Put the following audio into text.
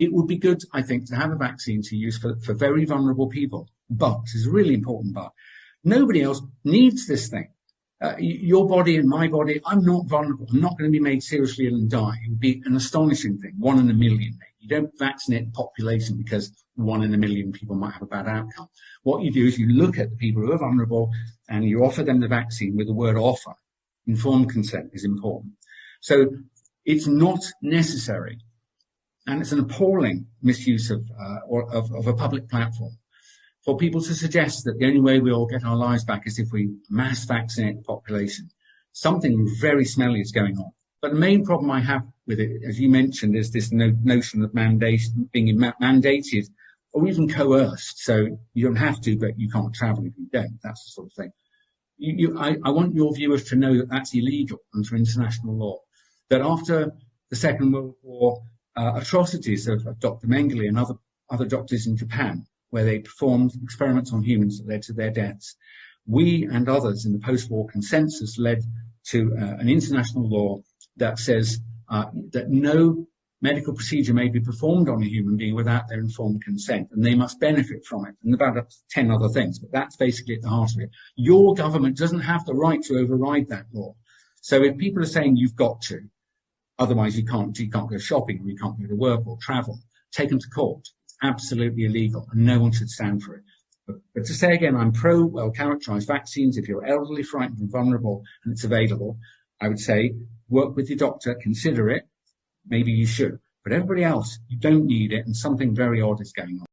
It would be good, I think, to have a vaccine to use for very vulnerable people. But, this is a really important but, nobody else needs this thing. Your body and my body, I'm not vulnerable. I'm not going to be made seriously ill and die. It would be an astonishing thing. 1 in a million. You don't vaccinate the population because 1 in a million people might have a bad outcome. What you do is you look at the people who are vulnerable and you offer them the vaccine with the word offer. Informed consent is important. So it's not necessary. And it's an appalling misuse of a public platform for people to suggest that the only way we all get our lives back is if we mass vaccinate the population. Something very smelly is going on. But the main problem I have with it, as you mentioned, is this notion of being mandated or even coerced. So you don't have to, but you can't travel if you don't. That's the sort of thing. I want your viewers to know that that's illegal under international law. That after the Second World War, atrocities of Dr. Mengele and other doctors in Japan, where they performed experiments on humans that led to their deaths, we and others in the post-war consensus led to an international law that says that no medical procedure may be performed on a human being without their informed consent, and they must benefit from it, and about 10 other things, but that's basically at the heart of it. Your government doesn't have the right to override that law. So if people are saying you've got to, otherwise you can't go shopping, or you can't go to work or travel, take them to court. It's absolutely illegal, and no one should stand for it. But to say again, I'm pro well-characterized vaccines. If you're elderly, frightened and vulnerable and it's available, I would say work with your doctor, consider it. Maybe you should. But everybody else, you don't need it, and something very odd is going on.